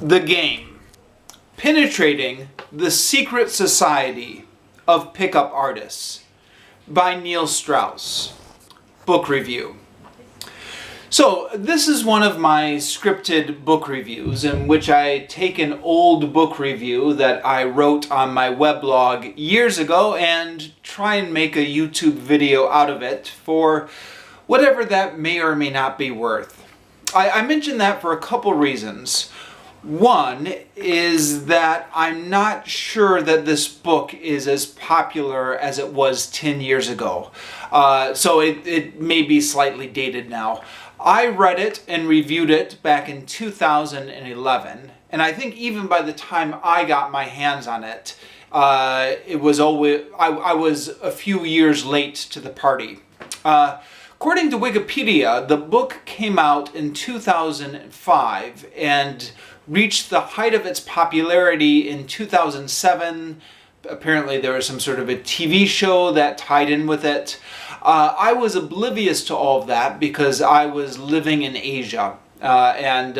The Game: Penetrating the Secret Society of Pickup Artists by Neil Strauss. Book review. So this is one of my scripted book reviews in which I take an old book review that I wrote on my weblog years ago and try and make a YouTube video out of it for whatever that may or may not be worth. I mention that for a couple reasons. One is that I'm not sure that this book is as popular as it was 10 years ago. So it may be slightly dated now. I read it and reviewed it back in 2011, and I think even by the time I got my hands on it, it was always I was a few years late to the party. According to Wikipedia, the book came out in 2005 and reached the height of its popularity in 2007. Apparently there was some sort of a TV show that tied in with it. I was oblivious to all of that because I was living in Asia and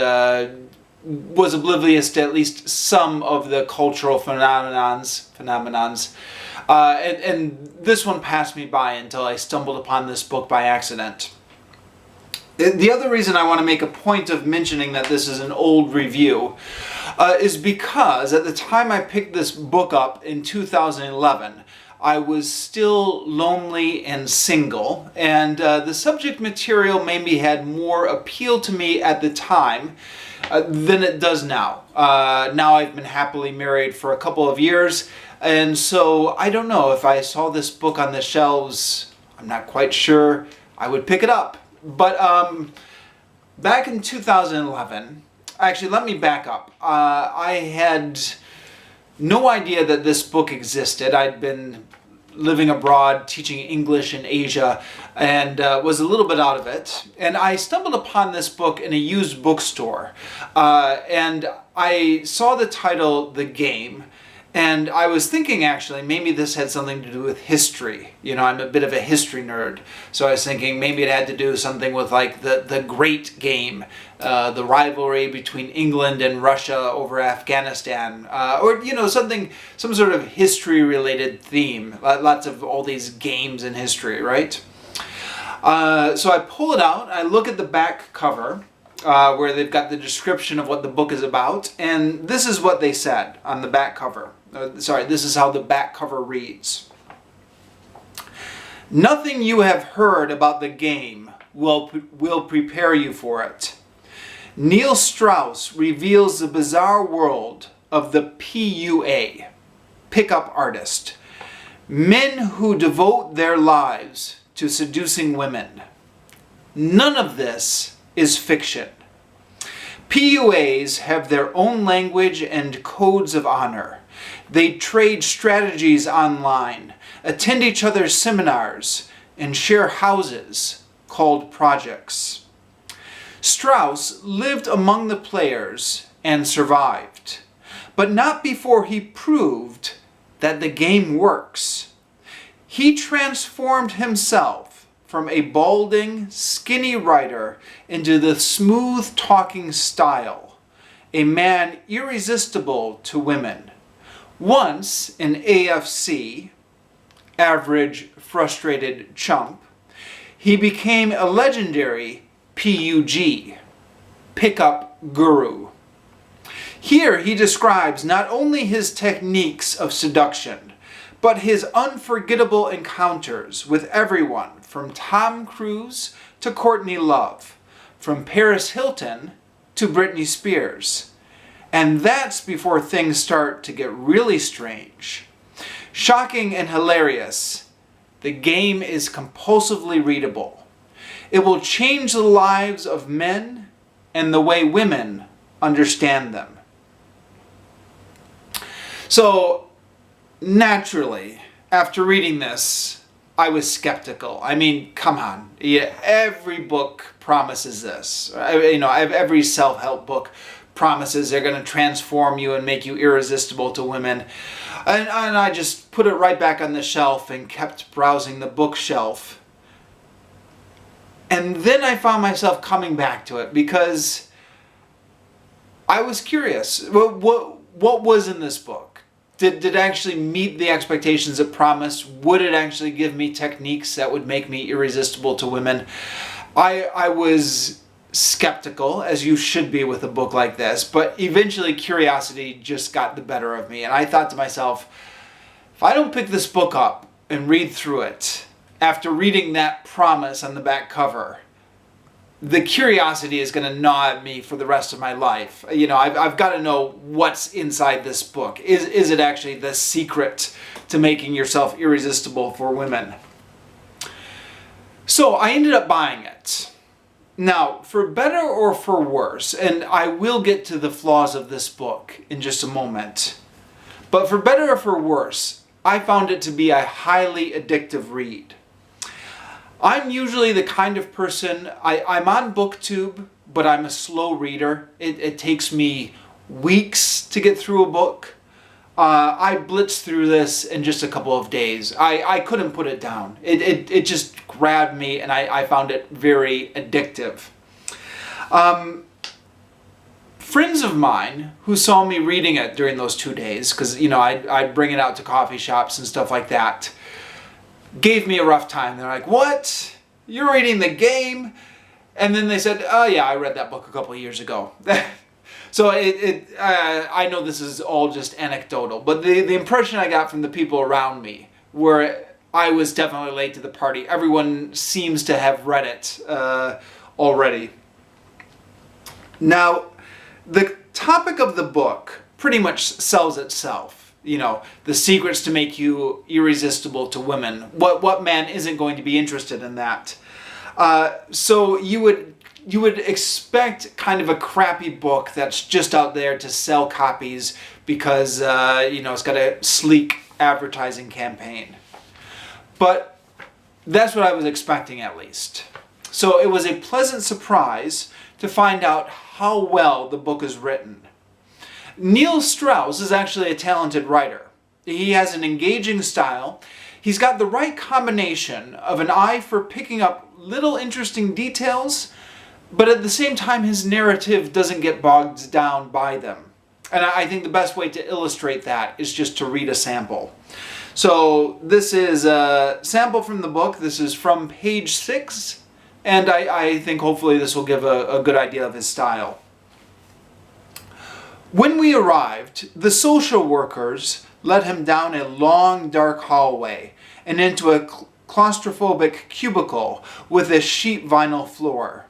was oblivious to at least some of the cultural phenomenons. And this one passed me by until I stumbled upon this book by accident. The other reason I want to make a point of mentioning that this is an old review is because at the time I picked this book up in 2011, I was still lonely and single, and the subject material maybe had more appeal to me at the time than it does now. Now I've been happily married for a couple of years, and so I don't know, if I saw this book on the shelves, I'm not quite sure I would pick it up. But back in 2011, actually let me back up. I had no idea that this book existed. I'd been living abroad, teaching English in Asia, and was a little bit out of it. And I stumbled upon this book in a used bookstore. And I saw the title, The Game. And I was thinking, actually, maybe this had something to do with history. You know, I'm a bit of a history nerd. So I was thinking maybe it had to do something with like the Great Game, the rivalry between England and Russia over Afghanistan, or, you know, some sort of history-related theme. Lots of all these games in history, right? So I pull it out, I look at the back cover, where they've got the description of what the book is about, and this is what they said on the back cover. This is how the back cover reads. Nothing you have heard about the game will prepare you for it. Neil Strauss reveals the bizarre world of the PUA, pickup artist, men who devote their lives to seducing women. None of this is fiction. PUAs have their own language and codes of honor. They trade strategies online, attend each other's seminars, and share houses called projects. Strauss lived among the players and survived, but not before he proved that the game works. He transformed himself from a balding, skinny writer into the smooth-talking style, a man irresistible to women. Once an AFC, average frustrated chump, he became a legendary PUG, pickup guru. Here he describes not only his techniques of seduction, but his unforgettable encounters with everyone from Tom Cruise to Courtney Love, from Paris Hilton to Britney Spears. And that's before things start to get really strange. Shocking and hilarious, the game is compulsively readable. It will change the lives of men and the way women understand them. So, naturally, after reading this, I was skeptical. I mean, come on. Yeah, every book promises this. Every self-help book promises they're going to transform you and make you irresistible to women. And I just put it right back on the shelf and kept browsing the bookshelf. And then I found myself coming back to it because I was curious. What was in this book? Did it actually meet the expectations it promised? Would it actually give me techniques that would make me irresistible to women? I was skeptical, as you should be with a book like this, but eventually curiosity just got the better of me. And I thought to myself, if I don't pick this book up and read through it, after reading that promise on the back cover, the curiosity is going to gnaw at me for the rest of my life. You know, I've got to know what's inside this book. Is it actually the secret to making yourself irresistible for women? So I ended up buying it. Now, for better or for worse, and I will get to the flaws of this book in just a moment, but for better or for worse, I found it to be a highly addictive read. I'm usually the kind of person, I'm on BookTube, but I'm a slow reader. It takes me weeks to get through a book. I blitzed through this in just a couple of days. I couldn't put it down. It just grabbed me, and I found it very addictive. Friends of mine who saw me reading it during those 2 days, because, you know, I'd bring it out to coffee shops and stuff like that, gave me a rough time. They're like, "What? You're reading The Game?" And then they said, "Oh yeah, I read that book a couple of years ago." So I know this is all just anecdotal, but the impression I got from the people around me were I was definitely late to the party. Everyone seems to have read it already. Now, the topic of the book pretty much sells itself. You know, the secrets to make you irresistible to women. What man isn't going to be interested in that? So you would expect kind of a crappy book that's just out there to sell copies because you know, it's got a sleek advertising campaign. But that's what I was expecting, at least. So it was a pleasant surprise to find out how well the book is written. Neil Strauss is actually a talented writer. He has an engaging style. He's got the right combination of an eye for picking up little interesting details, but at the same time his narrative doesn't get bogged down by them. And I think the best way to illustrate that is just to read a sample. So this is a sample from the book. This is from page 6, and I think hopefully this will give a good idea of his style. When we arrived, the social workers led him down a long, dark hallway and into a claustrophobic cubicle with a sheet vinyl floor.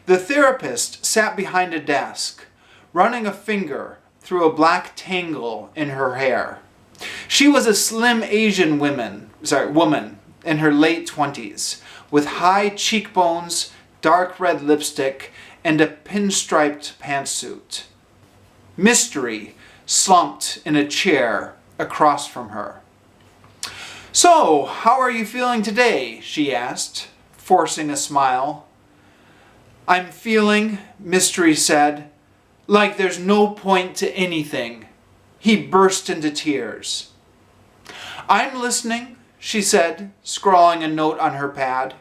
The therapist sat behind a desk, running a finger through a black tangle in her hair. She was a slim Asian woman in her late 20s, with high cheekbones, dark red lipstick, and a pinstriped pantsuit. Mystery slumped in a chair across from her. "So, how are you feeling today?" she asked, forcing a smile. "I'm feeling," Mystery said, "like there's no point to anything." He burst into tears. "I'm listening," she said, scrawling a note on her pad.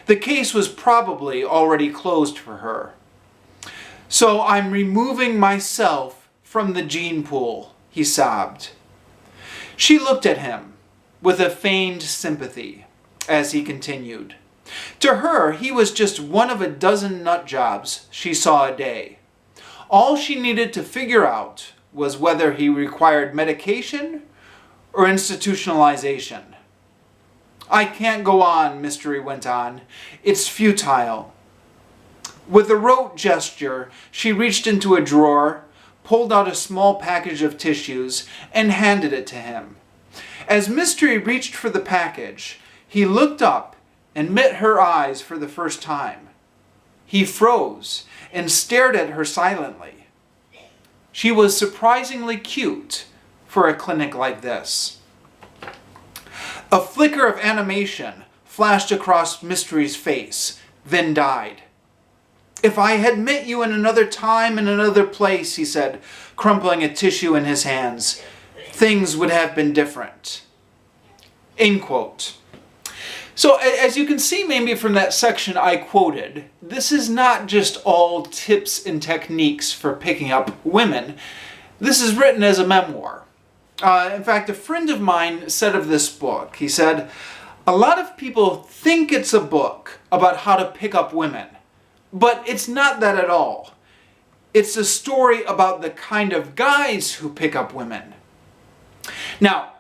The case was probably already closed for her. "So I'm removing myself from the gene pool," he sobbed. She looked at him with a feigned sympathy as he continued. To her, he was just one of a dozen nut jobs she saw a day. All she needed to figure out was whether he required medication or institutionalization. "I can't go on," Mystery went on. "It's futile." With a rote gesture, she reached into a drawer, pulled out a small package of tissues, and handed it to him. As Mystery reached for the package, he looked up and met her eyes for the first time. He froze and stared at her silently. She was surprisingly cute for a clinic like this. A flicker of animation flashed across Mystery's face, then died. "If I had met you in another time and another place," he said, crumpling a tissue in his hands, "things would have been different." End quote. So as you can see maybe from that section I quoted, this is not just all tips and techniques for picking up women. This is written as a memoir. In fact, a friend of mine said of this book, he said, "A lot of people think it's a book about how to pick up women, but it's not that at all. It's a story about the kind of guys who pick up women." Now,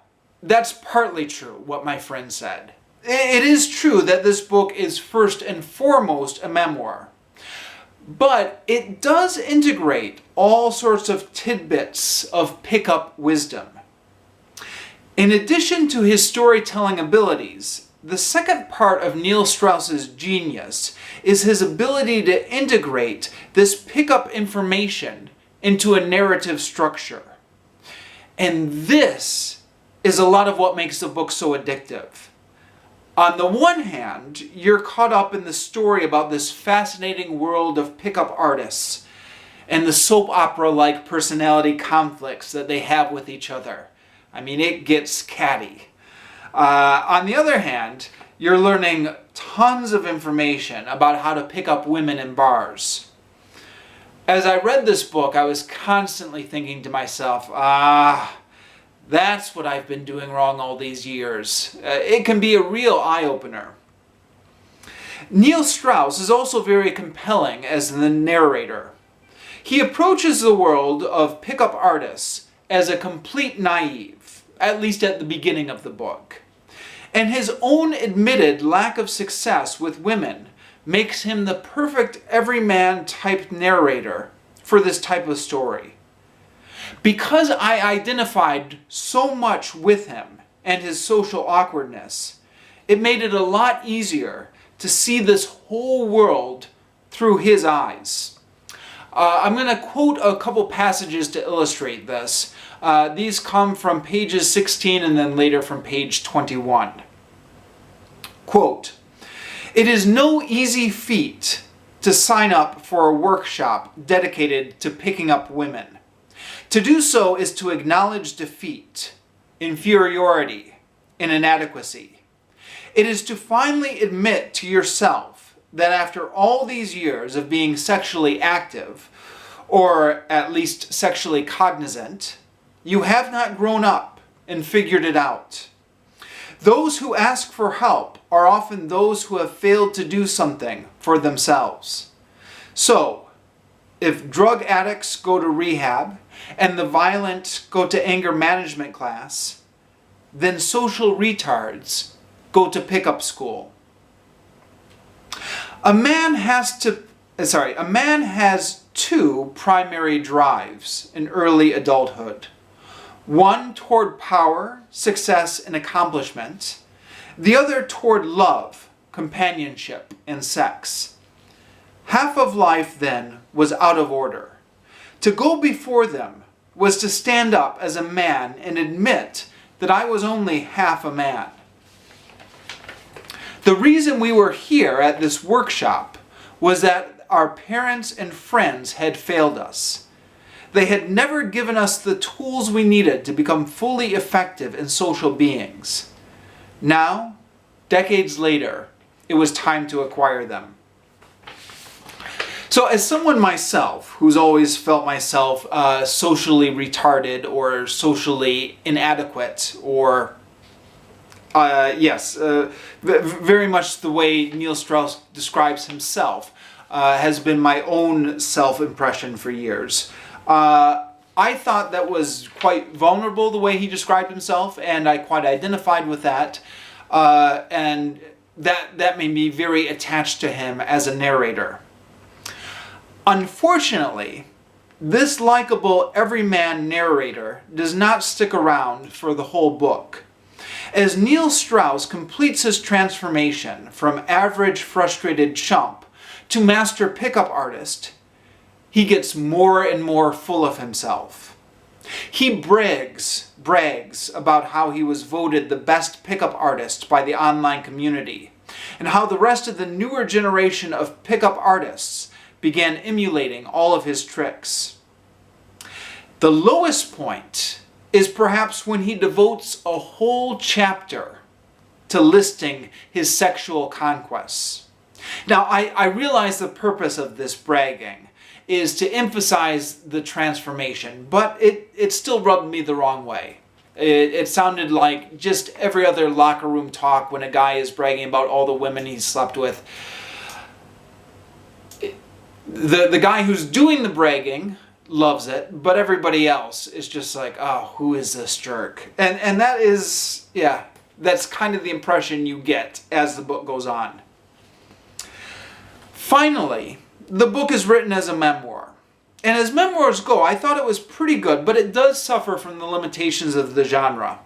that's partly true, what my friend said. It is true that this book is first and foremost a memoir. But it does integrate all sorts of tidbits of pickup wisdom. In addition to his storytelling abilities, the second part of Neil Strauss's genius is his ability to integrate this pickup information into a narrative structure. And this is a lot of what makes the book so addictive. On the one hand, you're caught up in the story about this fascinating world of pickup artists and the soap opera-like personality conflicts that they have with each other. I mean, it gets catty. On the other hand, you're learning tons of information about how to pick up women in bars. As I read this book, I was constantly thinking to myself, that's what I've been doing wrong all these years. It can be a real eye-opener. Neil Strauss is also very compelling as the narrator. He approaches the world of pickup artists as a complete naive, at least at the beginning of the book. And his own admitted lack of success with women makes him the perfect everyman type narrator for this type of story. Because I identified so much with him and his social awkwardness, it made it a lot easier to see this whole world through his eyes. I'm going to quote a couple passages to illustrate this. These come from pages 16 and then later from page 21. Quote, "It is no easy feat to sign up for a workshop dedicated to picking up women. To do so is to acknowledge defeat, inferiority, and inadequacy. It is to finally admit to yourself that after all these years of being sexually active, or at least sexually cognizant, you have not grown up and figured it out. Those who ask for help are often those who have failed to do something for themselves. So, if drug addicts go to rehab and the violent go to anger management class, then social retards go to pickup school. A man has two primary drives in early adulthood. One toward power, success, and accomplishment. The other toward love, companionship, and sex. Half of life, then, was out of order. To go before them was to stand up as a man and admit that I was only half a man. The reason we were here at this workshop was that our parents and friends had failed us. They had never given us the tools we needed to become fully effective and social beings. Now, decades later, it was time to acquire them. So as someone myself, who's always felt myself socially retarded or socially inadequate, or very much the way Neil Strauss describes himself, has been my own self-impression for years. I thought that was quite vulnerable the way he described himself, and I quite identified with that, and that made me very attached to him as a narrator. Unfortunately, this likable everyman narrator does not stick around for the whole book. As Neil Strauss completes his transformation from average frustrated chump to master pickup artist, he gets more and more full of himself. He brags about how he was voted the best pickup artist by the online community, and how the rest of the newer generation of pickup artists began emulating all of his tricks. The lowest point is perhaps when he devotes a whole chapter to listing his sexual conquests. Now, I realize the purpose of this bragging is to emphasize the transformation, but it still rubbed me the wrong way. It sounded like just every other locker room talk when a guy is bragging about all the women he's slept with. The guy who's doing the bragging loves it, but everybody else is just like, oh, who is this jerk? And that is, yeah, that's kind of the impression you get as the book goes on. Finally, the book is written as a memoir. And as memoirs go, I thought it was pretty good, but it does suffer from the limitations of the genre.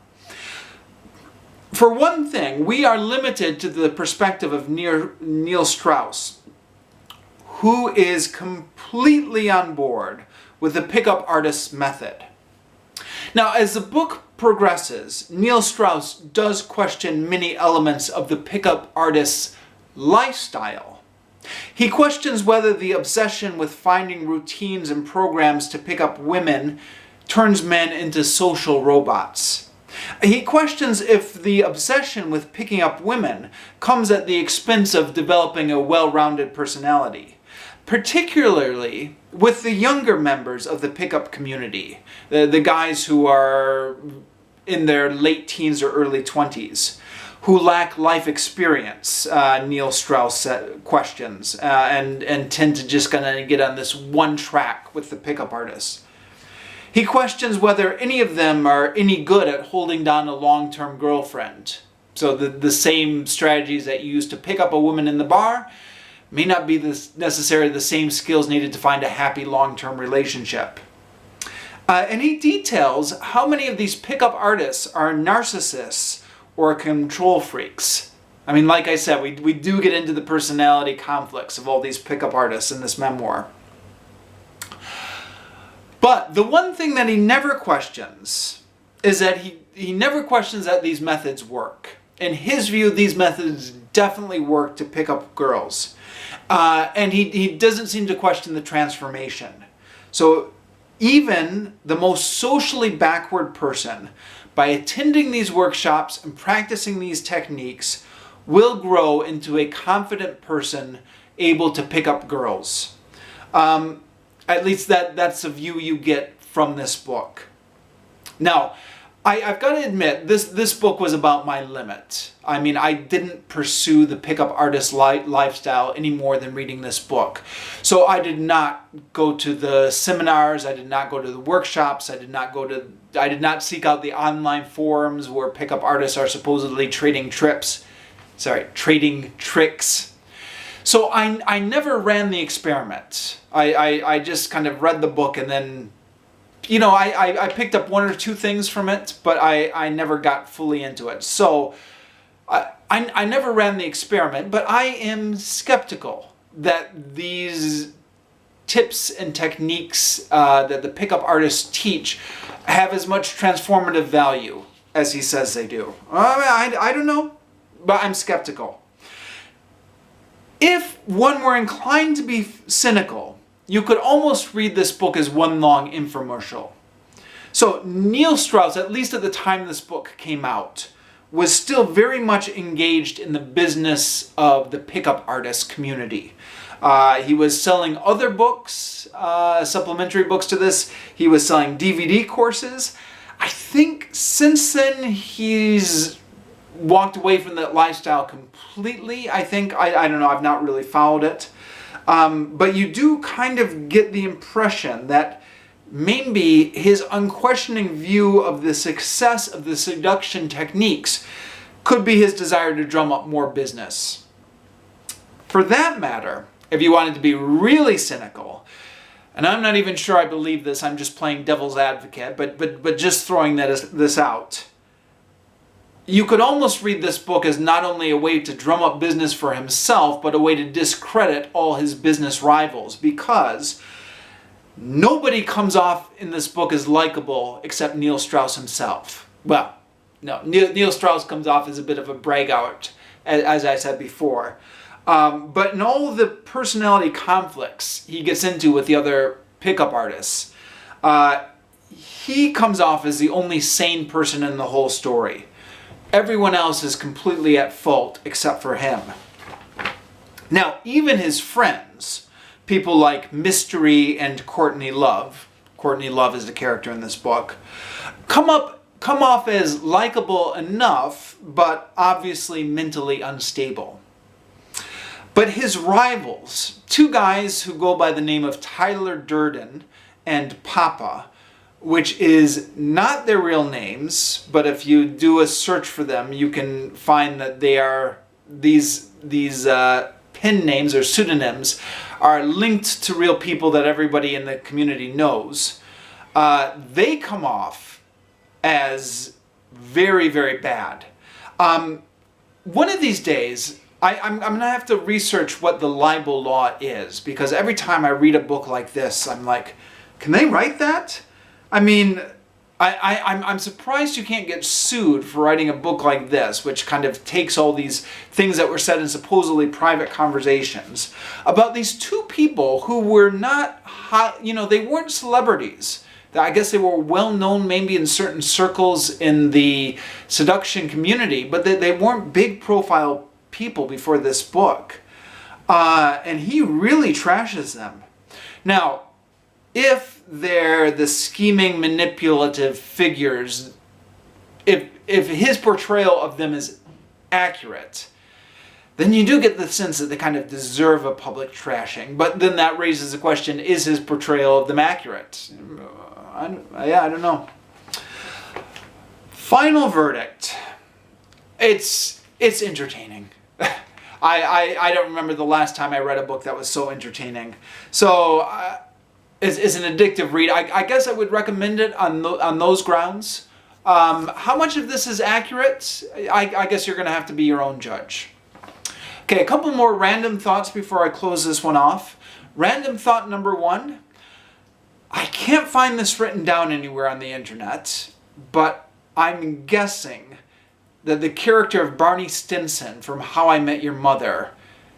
For one thing, we are limited to the perspective of Neil Strauss, who is completely on board with the pickup artist's method. Now, as the book progresses, Neil Strauss does question many elements of the pickup artist's lifestyle. He questions whether the obsession with finding routines and programs to pick up women turns men into social robots. He questions if the obsession with picking up women comes at the expense of developing a well-rounded personality, particularly with the younger members of the pickup community, the guys who are in their late teens or early 20s. Who lack life experience, Neil Strauss questions, and tend to just kind of get on this one track with the pickup artists. He questions whether any of them are any good at holding down a long-term girlfriend. So the same strategies that you use to pick up a woman in the bar may not be necessarily the same skills needed to find a happy long-term relationship. And he details how many of these pickup artists are narcissists or control freaks. I mean, like I said, we do get into the personality conflicts of all these pickup artists in this memoir. But the one thing that he never questions is that he never questions that these methods work. In his view, these methods definitely work to pick up girls. And he doesn't seem to question the transformation. So even the most socially backward person, by attending these workshops and practicing these techniques, will grow into a confident person able to pick up girls. At least that's the view you get from this book. Now, I've got to admit, this book was about my limit. I mean, I didn't pursue the pickup artist lifestyle any more than reading this book. So I did not go to the seminars, I did not go to the workshops, I did not seek out the online forums where pickup artists are supposedly trading tricks. So I never ran the experiment. I just kind of read the book and then, you know, I picked up one or two things from it, but I never got fully into it. So I never ran the experiment, but I am skeptical that these tips and techniques that the pickup artists teach have as much transformative value as he says they do. I don't know, but I'm skeptical. If one were inclined to be cynical, you could almost read this book as one long infomercial. So Neil Strauss, at least at the time this book came out, was still very much engaged in the business of the pickup artist community. He was selling other books, supplementary books to this. He was selling DVD courses. I think since then he's walked away from that lifestyle completely. I don't know, I've not really followed it. But you do kind of get the impression that maybe his unquestioning view of the success of the seduction techniques could be his desire to drum up more business. For that matter, if you wanted to be really cynical, and I'm not even sure I believe this, I'm just playing devil's advocate, but just throwing this out, you could almost read this book as not only a way to drum up business for himself, but a way to discredit all his business rivals, because nobody comes off in this book as likable except Neil Strauss himself. Well, no, Neil Strauss comes off as a bit of a braggart, as I said before. But in all the personality conflicts he gets into with the other pickup artists, he comes off as the only sane person in the whole story. everyone else is completely at fault except for him. Now, even his friends, people like Mystery and Courtney Love is the character in this book, come off as likable enough, but obviously mentally unstable. But his rivals, two guys who go by the name of Tyler Durden and Papa, which is not their real names, but if you do a search for them, you can find that they are these pen names or pseudonyms are linked to real people that everybody in the community knows. They come off as very, very bad. One of these days, I'm going to have to research what the libel law is, because every time I read a book like this, I'm like, can they write that? I mean, I'm surprised you can't get sued for writing a book like this, which kind of takes all these things that were said in supposedly private conversations about these two people who were not hot, they weren't celebrities. I guess they were well known maybe in certain circles in the seduction community, but they weren't big profile people before this book. And he really trashes them. Now, if they're the scheming, manipulative figures, if his portrayal of them is accurate, then you do get the sense that they kind of deserve a public trashing. But then that raises the question, is his portrayal of them accurate? I don't know. Final verdict. It's entertaining. I don't remember the last time I read a book that was so entertaining. So it's an addictive read. I guess I would recommend it on those grounds. How much of this is accurate? I guess you're going to have to be your own judge. Okay, a couple more random thoughts before I close this one off. Random thought number one. I can't find this written down anywhere on the internet, but I'm guessing that the character of Barney Stinson from How I Met Your Mother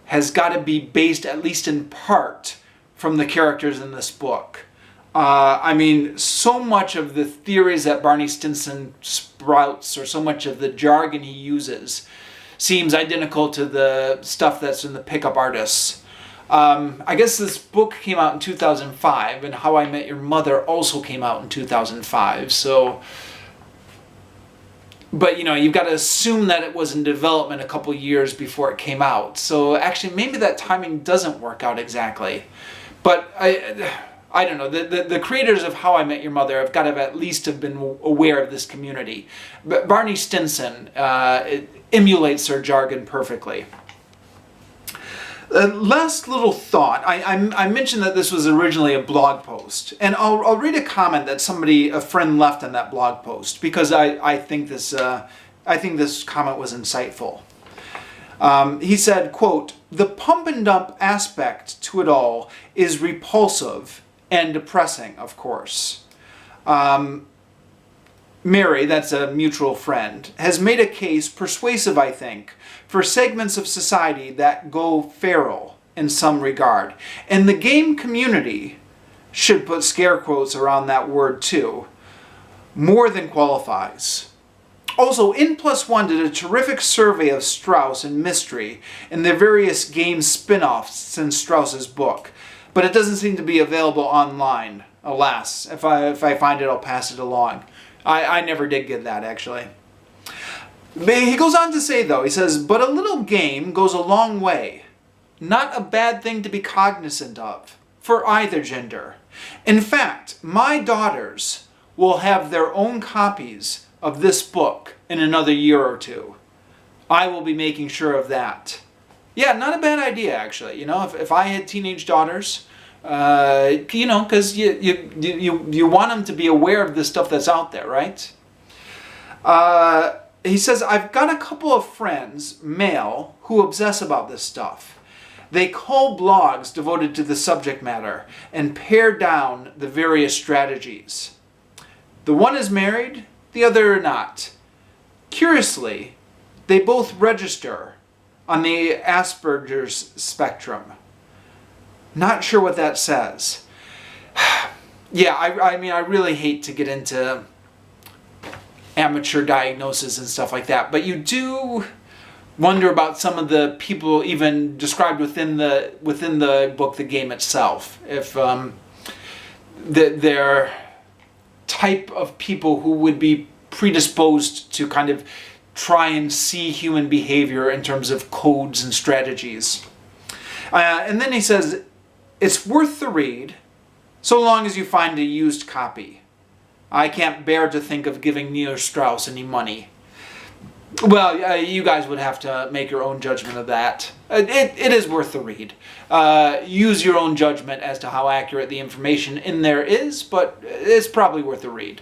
has got to be based, at least in part, from the characters in this book. I mean, so much of the theories that Barney Stinson sprouts, or so much of the jargon he uses, seems identical to the stuff that's in the Pickup Artists. I guess this book came out in 2005, and How I Met Your Mother also came out in 2005, so... But, you've got to assume that it was in development a couple years before it came out. So, actually, maybe that timing doesn't work out exactly. But, I don't know. The creators of How I Met Your Mother have got to at least have been aware of this community. But Barney Stinson emulates their jargon perfectly. Last little thought. I mentioned that this was originally a blog post, and I'll read a comment that a friend left on that blog post, because I think this comment was insightful. He said, quote, "The pump and dump aspect to it all is repulsive and depressing, of course. Mary, that's a mutual friend, has made a case, persuasive I think, for segments of society that go feral in some regard. And the game community, should put scare quotes around that word too, more than qualifies. Also, N+1 did a terrific survey of Strauss and Mystery and their various game spin-offs since Strauss's book, but it doesn't seem to be available online, alas. If I find it, I'll pass it along. I never did get that, actually. He goes on to say, though, he says, but a little game goes a long way. Not a bad thing to be cognizant of, for either gender. In fact, my daughters will have their own copies of this book in another year or two. I will be making sure of that. Yeah, not a bad idea, actually. If I had teenage daughters... because you want them to be aware of the stuff that's out there, right? He says, I've got a couple of friends, male, who obsess about this stuff. They call blogs devoted to the subject matter and pare down the various strategies. The one is married, the other not. Curiously, they both register on the Asperger's spectrum. Not sure what that says. Yeah, I mean, I really hate to get into amateur diagnosis and stuff like that. But you do wonder about some of the people even described within the book, the game itself. If they're type of people who would be predisposed to kind of try and see human behavior in terms of codes and strategies. And then he says, it's worth the read so long as you find a used copy. I can't bear to think of giving Neil Strauss any money. Well, you guys would have to make your own judgment of that. It is worth the read. Use your own judgment as to how accurate the information in there is, but it's probably worth the read.